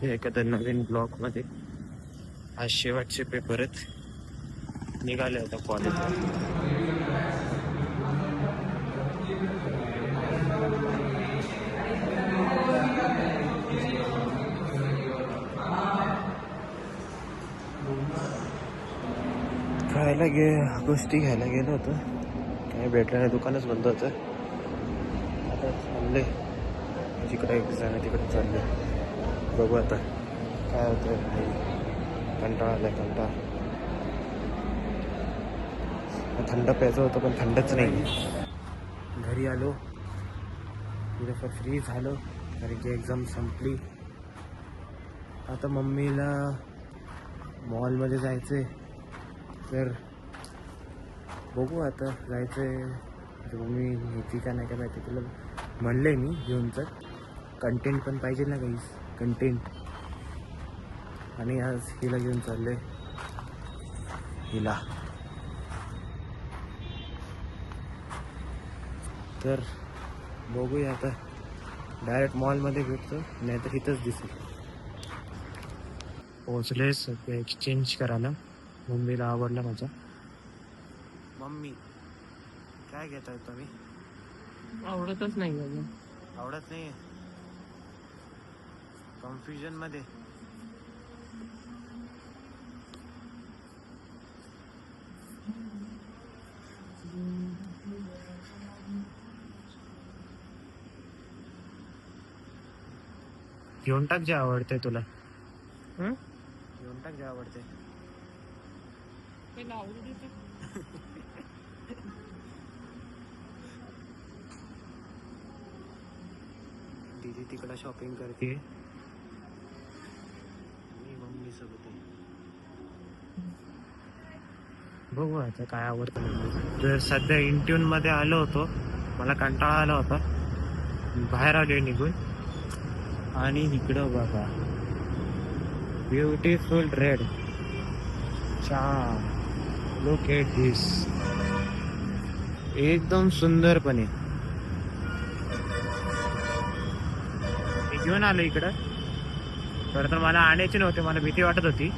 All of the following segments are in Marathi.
भेटूया एखाद्या नवीन ब्लॉग मध्ये. आज शेवटचे पेपर आहेत, निघाले आता कॉलेजला. खायला गोष्टी घ्यायला गेलो होतो, काही भेटलं नाही, दुकानच बंद होतं. आता चालले जिकडे एक्झाम आहे तिकडे चालले, बघू आता काय होतं. कंटाळा आलाय, कंटाळा. थंड प्यायचं होतं पण थंडच नाही. घरी आलो, थोडंफार फ्री झालो कारण की एक्झाम संपली. आता मम्मीला मॉलमध्ये जायचं आहे, तर बघू आता जायचं आहे. मम्मी ह्याची का नाही काय माहिती, तुला म्हणलं आहे मी घेऊन चल, कंटेंट पण पाहिजे ना काही, कंटेंट. आणि आज हिला घेऊन चालले, हिला. तर बघूया आता, डायरेक्ट मॉलमध्ये भेटतो नाहीतर इथंच दिसेल. पोहोचले सगळं एक्सचेंज करायला. मम्मीला आवडला माझा. मम्मी काय घेताय तुम्ही? आवडतच नाही. आवडत नाही, कन्फ्युजन मध्ये. घेऊन टाक जे आवडते तुला. घेऊन टाक जे आवडते. दीदी तिकडे शॉपिंग करते, मी मम्मी सोबत आहे. बघू आता काय आवडतं. जर सध्या इंट्यून मध्ये आलो होतो, मला कंटाळा आला होता, बाहेर आलोय निघून. आणि इकडं बघा, beautiful red. Look at this, एकदम सुंदरपणे. मी घेऊन आलो इकडं. खरं तर मला आणायचे नव्हते, मला भीती वाटत होती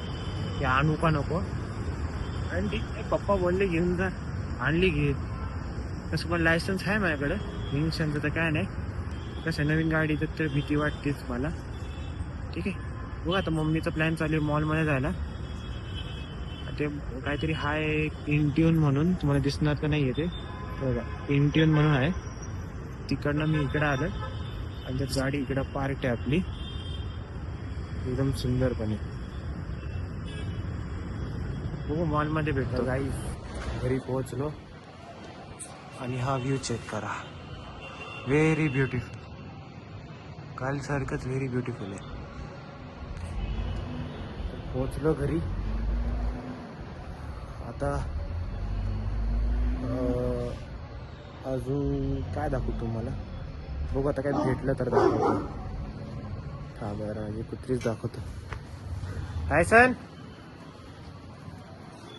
की आणू का नको. आणि पप्पा बोलले घेऊन जा, आणली घे. तसं पण लायसन्स आहे माझ्याकडं, इन्शुरन्सचं तर काय नाही. कसं नवीन गाडी तर भीती वाटतेच मला. ठीक आहे, बघा आता मम्मीचा प्लॅन चालू आहे मॉलमध्ये जायला. ते काहीतरी हाय इंट्यून म्हणून, तुम्हाला दिसणार तर नाही आहे ते बघा, इंट्यून म्हणून आहे. तिकडनं मी इकडं आलं आणि त्यात गाडी इकडं पार्क आहे आपली, एकदम सुंदरपणे. बघू मॉलमध्ये भेटतो. गाईज घरी पोहोचलो आणि हा व्ह्यू चेक करा, व्हेरी ब्युटिफुल. काल सारखंच व्हेरी ब्युटिफुल आहे. पोहोचलो घरी. आता अजून काय दाखवू तुम्हाला, बघू आता काय भेटलं तर दाखवतो. हा बरं, म्हणजे कुत्रीच दाखवतो. Tyson,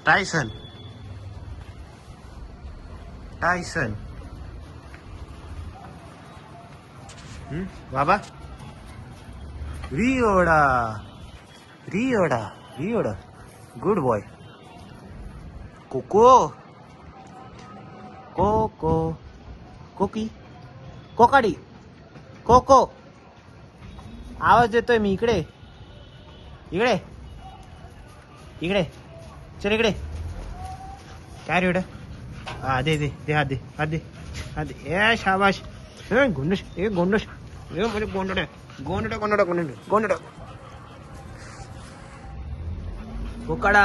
Tyson, Tyson. बाबा, रिओडा, रिओडा, रिओडा, गुड बॉय. कोको, कोको, कोकी, कोकाडी, कोको. आवाज देतोय मी. इकडे, इकडे, इकडे, चल इकडे. काय रे बेटा? हा दे दे दे, हात दे, हात दे, हात दे. ए शाबाश. गोंडस, ए गोंडस, ए म्हणजे गोंडड्या, गोंडड्या, गोंडड्या, गोंडड्या, गोंडड्या. कोकाडा,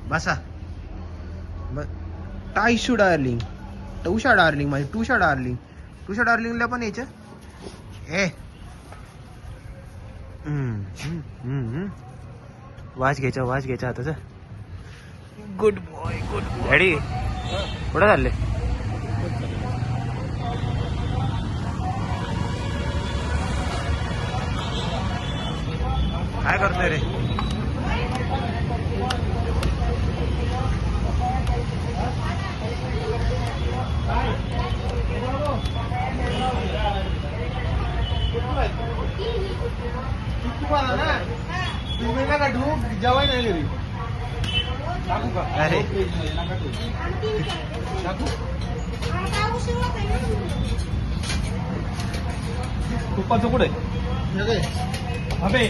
बसा. टायशू डार्लिंग, टूशा डार्लिंग, माझी टूशा डार्लिंग. टूशा डार्लिंगला पण यायचं. ए वास घ्यायचा, वास घ्यायचा आताचा. Good boy, good boy. Daddy कुठं चालले? काय करतोय रे? अरे तुपाचं कुठे अबे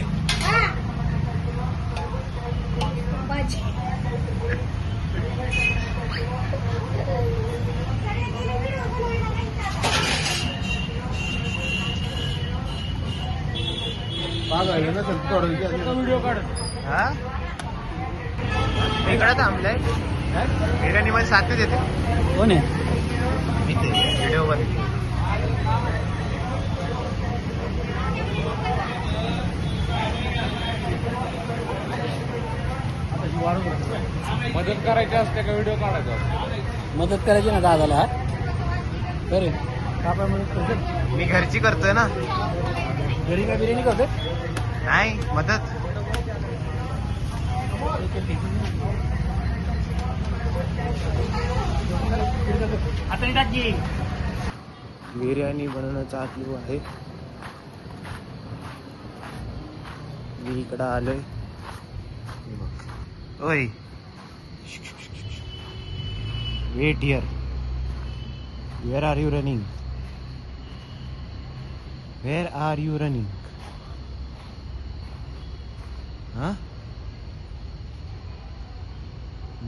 व्हिडिओ काढ हा इकडे थांबलाय बिर्याणी मध्ये साथ देते कोण आहे व्हिडिओ मध्ये मदत करायची असते का व्हिडिओ काढायचा मदत करायची ना दादाला बरे कापा मदत करतो मी घरची करतोय ना घरी काय बिर्याणी करतो नाही मदत आता टाकी बिर्याणी बनवणं चालू आहे मी इकडं आलोय ओय wait here where are you running where are you running हा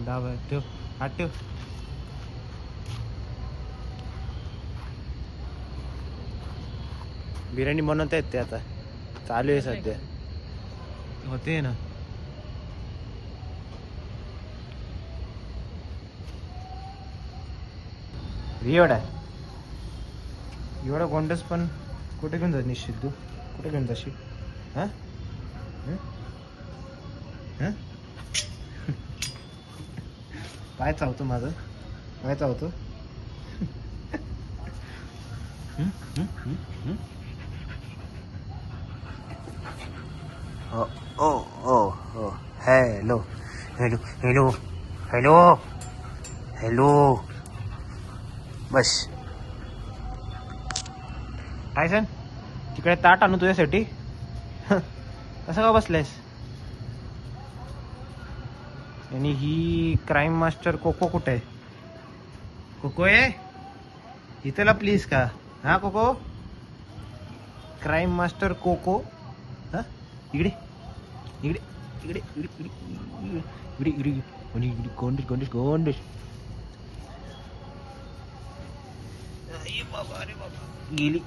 डावा ठेव हात ठेव बिर्याणी बनवता येते आता चालू आहे सध्या होते ना एवढा एवढा गोंडस पण कुठे घेऊन जात निश्चित तू कुठे घेऊन जाशील हा काय चावतो माझं काय चावतो ओ ओ ओ hello hello hello hello hello बस टायसन तिकडे ताट आणू तुझ्यासाठी कसं का बसलायस आणि ही क्राईम मास्टर कोको कुठे आहे कोको आहे इथला प्लीज का हा कोको क्राईम मास्टर कोको हा इकडे इकडे इकडे इकडे इकडे इकडे इकडे इकडे गोंडस गोंडस गोंडस बाबा अरे बाबा गेली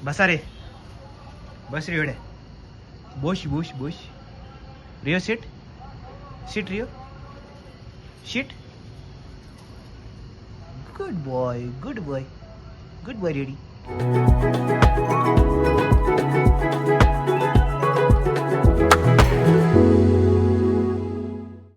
बसा रे बस रे एवढ्या बोश बोश बोश रियो सिट सिट रियो sit good boy good boy good boy ready